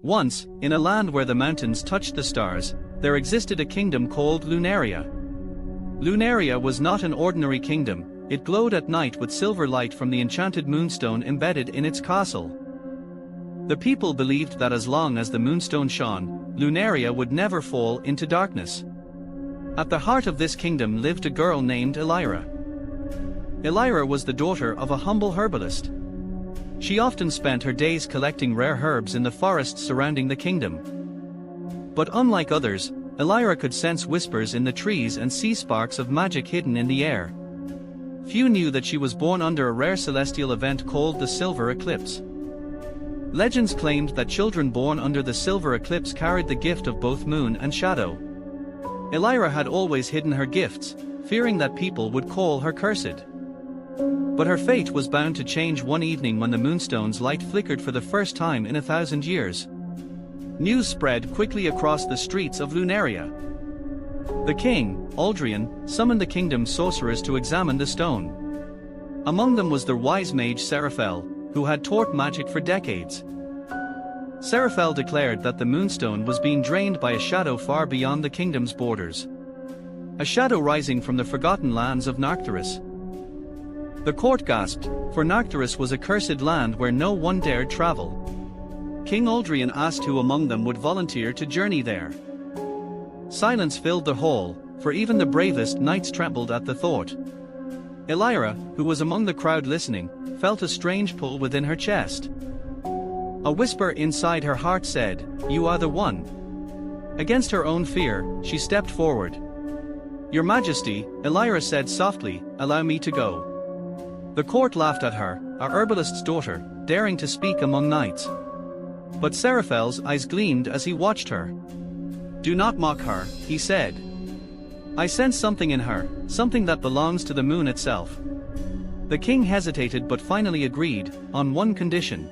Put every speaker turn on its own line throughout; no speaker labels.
Once, in a land where the mountains touched the stars, there existed a kingdom called Lunaria. Lunaria was not an ordinary kingdom, it glowed at night with silver light from the enchanted moonstone embedded in its castle. The people believed that as long as the moonstone shone, Lunaria would never fall into darkness. At the heart of this kingdom lived a girl named Elira. Elira was the daughter of a humble herbalist. She often spent her days collecting rare herbs in the forests surrounding the kingdom. But unlike others, Elira could sense whispers in the trees and see sparks of magic hidden in the air. Few knew that she was born under a rare celestial event called the Silver Eclipse. Legends claimed that children born under the silver eclipse carried the gift of both moon and shadow. Elira had always hidden her gifts, fearing that people would call her cursed. But her fate was bound to change one evening when the moonstone's light flickered for the first time in 1,000 years. News spread quickly across the streets of Lunaria. The king, Aldrian, summoned the kingdom's sorcerers to examine the stone. Among them was the wise mage Seraphel, who had taught magic for decades. Seraphel declared that the moonstone was being drained by a shadow far beyond the kingdom's borders. A shadow rising from the forgotten lands of Narcturus. The court gasped, for Narcturus was a cursed land where no one dared travel. King Aldrian asked who among them would volunteer to journey there. Silence filled the hall, for even the bravest knights trembled at the thought. Elira, who was among the crowd listening, felt a strange pull within her chest. A whisper inside her heart said, "You are the one." Against her own fear, she stepped forward. "Your Majesty," Elira said softly, "allow me to go." The court laughed at her, a herbalist's daughter, daring to speak among knights. But Seraphel's eyes gleamed as he watched her. "Do not mock her," he said. "I sense something in her, something that belongs to the moon itself." The king hesitated but finally agreed, on one condition.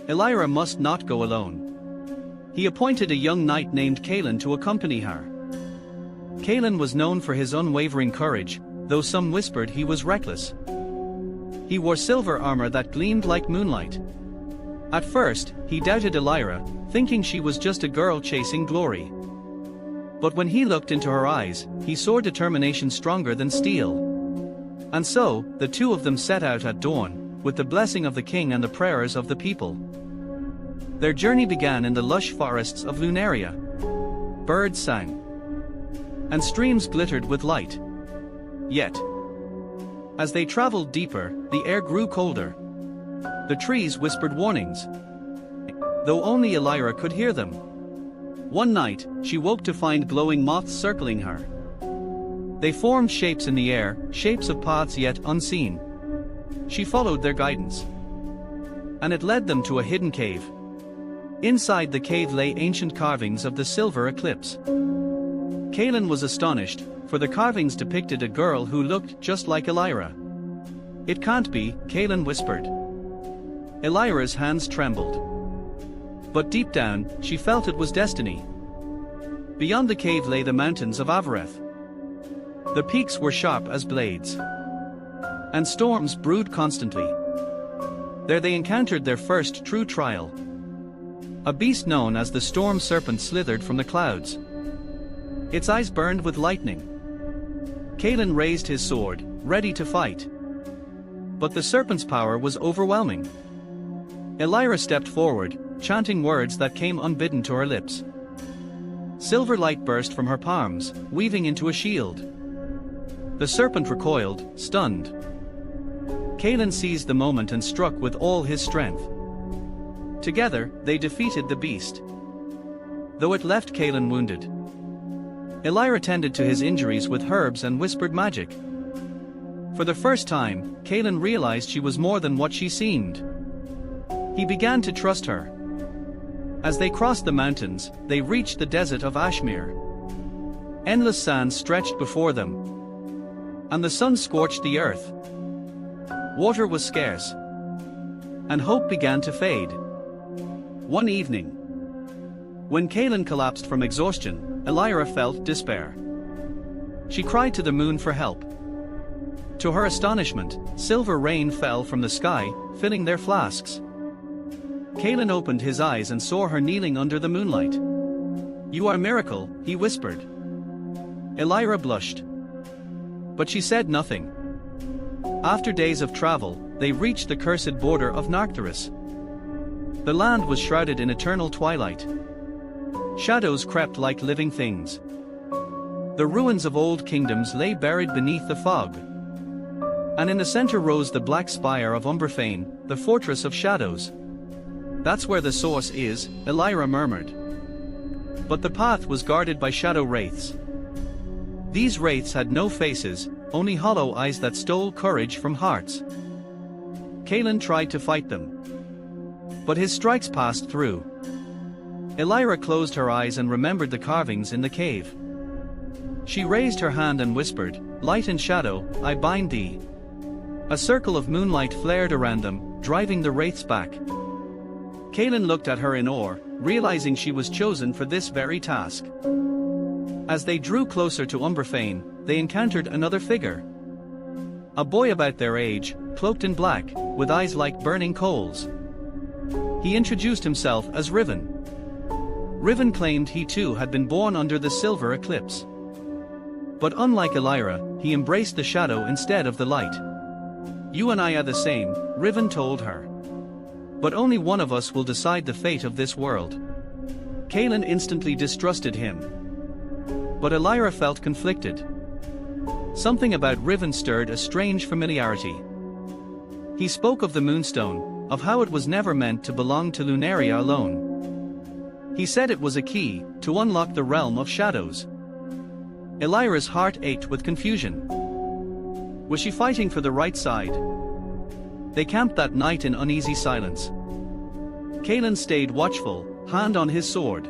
Elira must not go alone. He appointed a young knight named Kaelin to accompany her. Kaelin was known for his unwavering courage, though some whispered he was reckless. He wore silver armor that gleamed like moonlight. At first, he doubted Elira, thinking she was just a girl chasing glory. But when he looked into her eyes, he saw determination stronger than steel. And so, the two of them set out at dawn, with the blessing of the king and the prayers of the people. Their journey began in the lush forests of Lunaria. Birds sang, and streams glittered with light. Yet, as they traveled deeper, the air grew colder. The trees whispered warnings, though only Elira could hear them. One night, she woke to find glowing moths circling her. They formed shapes in the air, shapes of paths yet unseen. She followed their guidance, and it led them to a hidden cave. Inside the cave lay ancient carvings of the silver eclipse. Kaelin was astonished, for the carvings depicted a girl who looked just like Elira. "It can't be," Kaelin whispered. Elira's hands trembled. But deep down, she felt it was destiny. Beyond the cave lay the mountains of Avareth. The peaks were sharp as blades, and storms brewed constantly. There they encountered their first true trial. A beast known as the storm serpent slithered from the clouds. Its eyes burned with lightning. Kaelin raised his sword, ready to fight. But the serpent's power was overwhelming. Elira stepped forward, chanting words that came unbidden to her lips. Silver light burst from her palms, weaving into a shield. The serpent recoiled, stunned. Kaelin seized the moment and struck with all his strength. Together, they defeated the beast, though it left Kaelin wounded. Elira tended to his injuries with herbs and whispered magic. For the first time, Kaelin realized she was more than what she seemed. He began to trust her. As they crossed the mountains, they reached the desert of Ashmere. Endless sands stretched before them, and the sun scorched the earth. Water was scarce, and hope began to fade. One evening, when Kaelin collapsed from exhaustion, Elira felt despair. She cried to the moon for help. To her astonishment, silver rain fell from the sky, filling their flasks. Kaelin opened his eyes and saw her kneeling under the moonlight. "You are a miracle," he whispered. Elira blushed. But she said nothing. After days of travel, they reached the cursed border of Narcturus. The land was shrouded in eternal twilight. Shadows crept like living things. The ruins of old kingdoms lay buried beneath the fog. And in the center rose the black spire of Umberfane, the fortress of shadows. "That's where the source is," Elira murmured. But the path was guarded by shadow wraiths. These wraiths had no faces, only hollow eyes that stole courage from hearts. Kaelin tried to fight them. But his strikes passed through. Elira closed her eyes and remembered the carvings in the cave. She raised her hand and whispered, "Light and shadow, I bind thee." A circle of moonlight flared around them, driving the wraiths back. Kaelin looked at her in awe, realizing she was chosen for this very task. As they drew closer to Umberfane, they encountered another figure. A boy about their age, cloaked in black, with eyes like burning coals. He introduced himself as Riven. Riven claimed he too had been born under the silver eclipse. But unlike Elira, he embraced the shadow instead of the light. "You and I are the same," Riven told her. "But only one of us will decide the fate of this world." Kaelin instantly distrusted him. But Elira felt conflicted. Something about Riven stirred a strange familiarity. He spoke of the Moonstone, of how it was never meant to belong to Lunaria alone. He said it was a key to unlock the realm of shadows. Elira's heart ached with confusion. Was she fighting for the right side? They camped that night in uneasy silence. Kaelin stayed watchful, hand on his sword.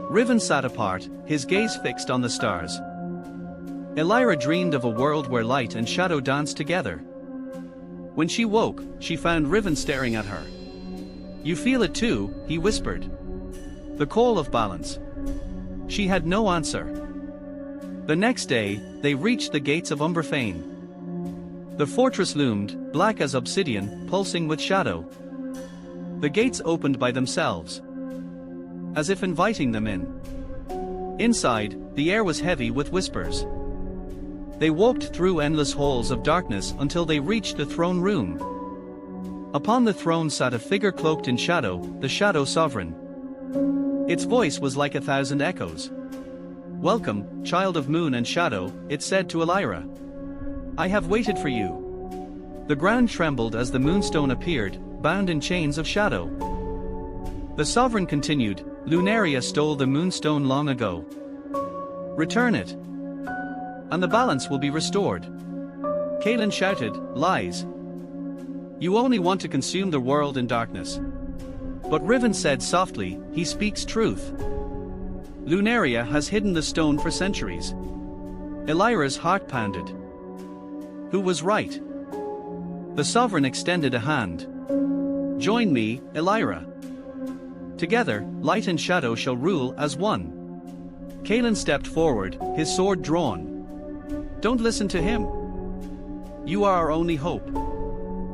Riven sat apart, his gaze fixed on the stars. Elira dreamed of a world where light and shadow danced together. When she woke, she found Riven staring at her. "You feel it too," he whispered. "The call of balance." She had no answer. The next day, they reached the gates of Umberfane. The fortress loomed, black as obsidian, pulsing with shadow. The gates opened by themselves, as if inviting them in. Inside, the air was heavy with whispers. They walked through endless halls of darkness until they reached the throne room. Upon the throne sat a figure cloaked in shadow, the Shadow Sovereign. Its voice was like 1,000 echoes. "Welcome, child of moon and shadow," it said to Elira. "I have waited for you." The ground trembled as the Moonstone appeared, bound in chains of shadow. The Sovereign continued, "Lunaria stole the Moonstone long ago. Return it, and the balance will be restored." Kaelin shouted, "Lies! You only want to consume the world in darkness." But Riven said softly, "He speaks truth. Lunaria has hidden the stone for centuries." Elira's heart pounded. Who was right? The Sovereign extended a hand. "Join me, Elira. Together, light and shadow shall rule as one." Kaelin stepped forward, his sword drawn. "Don't listen to him. You are our only hope."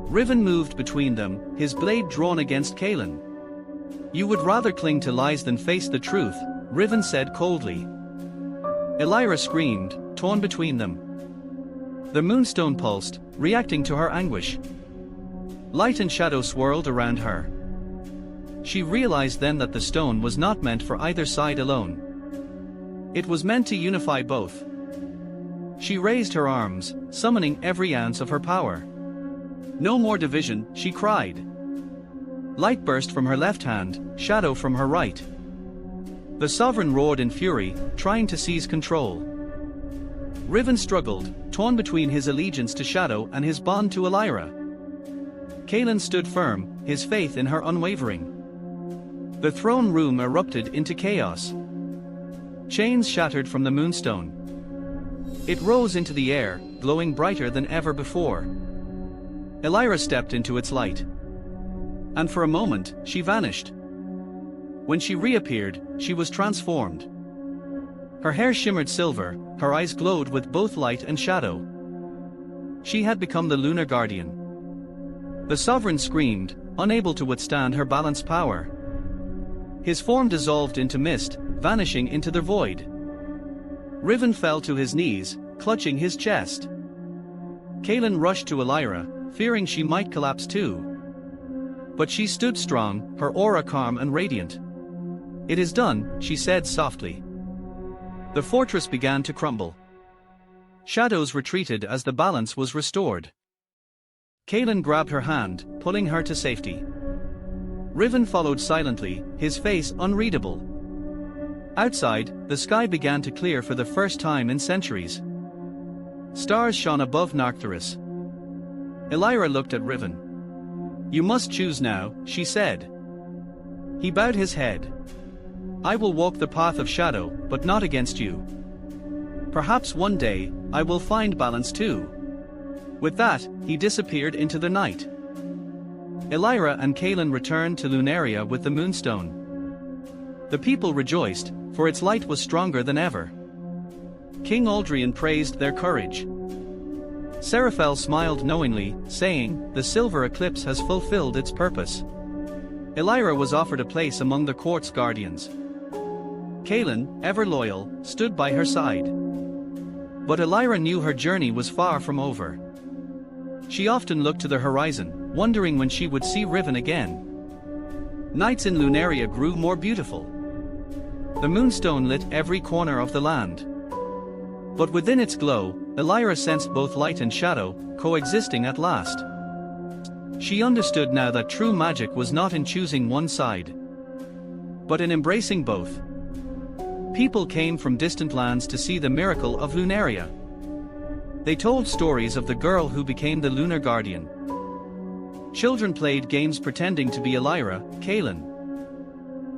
Riven moved between them, his blade drawn against Kaelin. "You would rather cling to lies than face the truth," Riven said coldly. Elira screamed, torn between them. The Moonstone pulsed, reacting to her anguish. Light and shadow swirled around her. She realized then that the stone was not meant for either side alone. It was meant to unify both. She raised her arms, summoning every ounce of her power. "No more division," she cried. Light burst from her left hand, shadow from her right. The Sovereign roared in fury, trying to seize control. Riven struggled, torn between his allegiance to shadow and his bond to Elira. Kaelin stood firm, his faith in her unwavering. The throne room erupted into chaos. Chains shattered from the Moonstone. It rose into the air, glowing brighter than ever before. Elira stepped into its light. And for a moment, she vanished. When she reappeared, she was transformed. Her hair shimmered silver, her eyes glowed with both light and shadow. She had become the Lunar Guardian. The Sovereign screamed, unable to withstand her balance power. His form dissolved into mist, vanishing into the void. Riven fell to his knees, clutching his chest. Kaelin rushed to Elira, fearing she might collapse too. But she stood strong, her aura calm and radiant. "It is done," she said softly. The fortress began to crumble. Shadows retreated as the balance was restored. Kaelin grabbed her hand, pulling her to safety. Riven followed silently, his face unreadable. Outside, the sky began to clear for the first time in centuries. Stars shone above Narctharus. Elira looked at Riven. "You must choose now," she said. He bowed his head. "I will walk the path of shadow, but not against you. Perhaps one day, I will find balance too." With that, he disappeared into the night. Elira and Kaelin returned to Lunaria with the Moonstone. The people rejoiced, for its light was stronger than ever. King Aldrian praised their courage. Seraphel smiled knowingly, saying, "The silver eclipse has fulfilled its purpose." Elira was offered a place among the court's guardians. Kaelin, ever loyal, stood by her side. But Elira knew her journey was far from over. She often looked to the horizon, wondering when she would see Riven again. Nights in Lunaria grew more beautiful. The Moonstone lit every corner of the land. But within its glow, Elira sensed both light and shadow, coexisting at last. She understood now that true magic was not in choosing one side, but in embracing both. People came from distant lands to see the miracle of Lunaria. They told stories of the girl who became the Lunar Guardian. Children played games pretending to be Elira, Kaelin,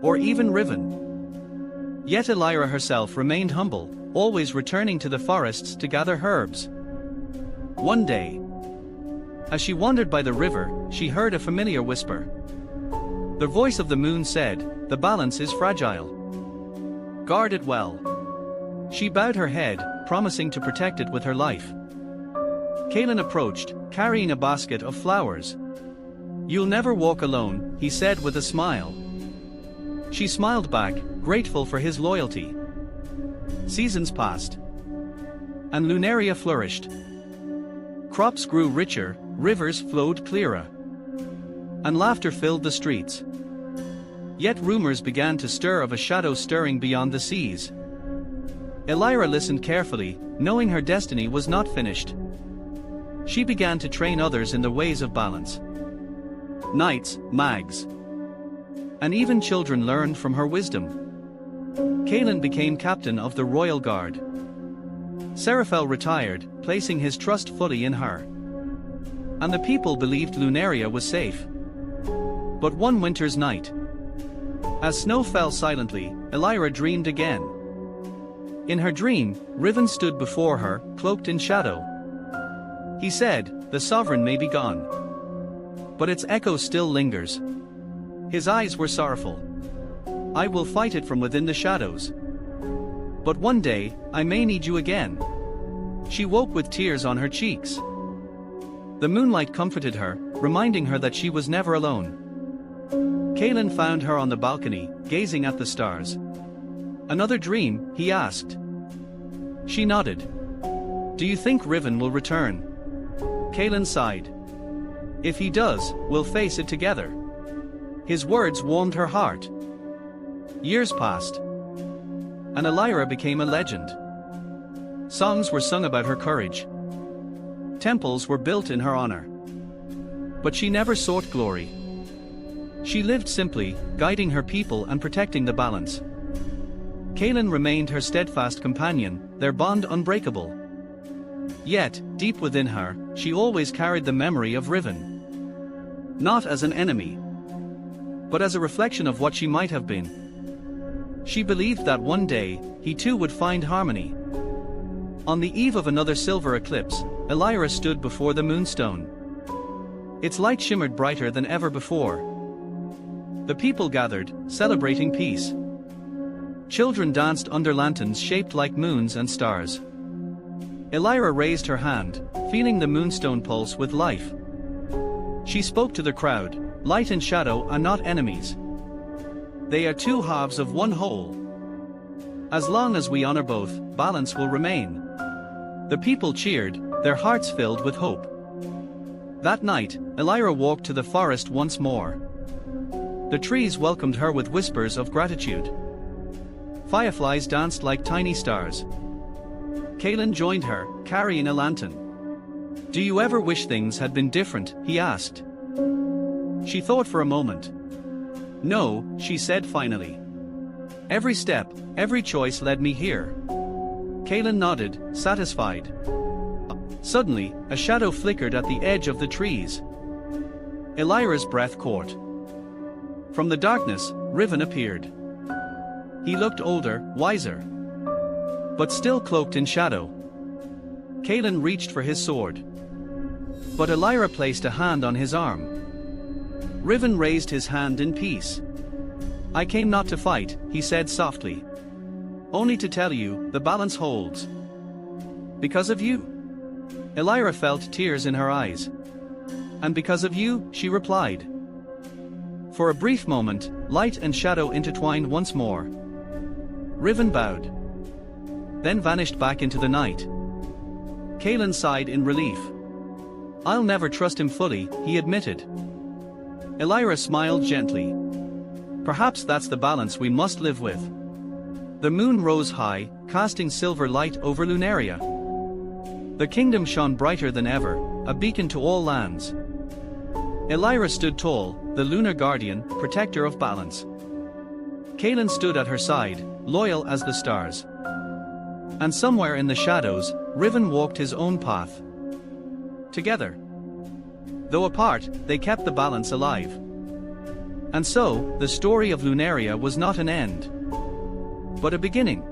or even Riven. Yet Elira herself remained humble, always returning to the forests to gather herbs. One day, as she wandered by the river, she heard a familiar whisper. The voice of the moon said, "The balance is fragile. Guard it well." She bowed her head, promising to protect it with her life. Kaelin approached, carrying a basket of flowers. "You'll never walk alone," he said with a smile. She smiled back, grateful for his loyalty. Seasons passed, and Lunaria flourished. Crops grew richer, rivers flowed clearer, and laughter filled the streets. Yet rumors began to stir of a shadow stirring beyond the seas. Elira listened carefully, knowing her destiny was not finished. She began to train others in the ways of balance. Knights, mags, and even children learned from her wisdom. Kaelin became captain of the royal guard. Seraphel retired, placing his trust fully in her. And the people believed Lunaria was safe. But one winter's night, as snow fell silently, Elira dreamed again. In her dream, Riven stood before her, cloaked in shadow. He said, "The sovereign may be gone, but its echo still lingers." His eyes were sorrowful. "I will fight it from within the shadows. But one day, I may need you again." She woke with tears on her cheeks. The moonlight comforted her, reminding her that she was never alone. Kaelin found her on the balcony, gazing at the stars. "Another dream?" he asked. She nodded. "Do you think Riven will return?" Kaelin sighed. "If he does, we'll face it together." His words warmed her heart. Years passed, and Elira became a legend. Songs were sung about her courage. Temples were built in her honor. But she never sought glory. She lived simply, guiding her people and protecting the balance. Kaelin remained her steadfast companion, their bond unbreakable. Yet, deep within her, she always carried the memory of Riven. Not as an enemy, but as a reflection of what she might have been. She believed that one day, he too would find harmony. On the eve of another silver eclipse, Elira stood before the Moonstone. Its light shimmered brighter than ever before. The people gathered, celebrating peace. Children danced under lanterns shaped like moons and stars. Elira raised her hand, feeling the Moonstone pulse with life. She spoke to the crowd, Light and shadow are not enemies. They are two halves of one whole. As long as we honor both, balance will remain. The people cheered, their hearts filled with hope. That night, Elira walked to the forest once more. The trees welcomed her with whispers of gratitude. Fireflies danced like tiny stars. Kaelin joined her, carrying a lantern. "Do you ever wish things had been different?" he asked. She thought for a moment. "No," she said finally. "Every step, every choice led me here." Kaelin nodded, satisfied. Suddenly, a shadow flickered at the edge of the trees. Elira's breath caught. From the darkness, Riven appeared. He looked older, wiser, but still cloaked in shadow. Kaelin reached for his sword, but Elira placed a hand on his arm. Riven raised his hand in peace. "I came not to fight," he said softly. "Only to tell you, the balance holds. Because of you." Elira felt tears in her eyes. "And because of you," she replied. For a brief moment, light and shadow intertwined once more. Riven bowed, then vanished back into the night. Kaelin sighed in relief. "I'll never trust him fully," he admitted. Elira smiled gently. "Perhaps that's the balance we must live with." The moon rose high, casting silver light over Lunaria. The kingdom shone brighter than ever, a beacon to all lands. Elira stood tall, the lunar guardian, protector of balance. Kaelin stood at her side, loyal as the stars. And somewhere in the shadows, Riven walked his own path. Together, though apart, they kept the balance alive. And so, the story of Lunaria was not an end, but a beginning.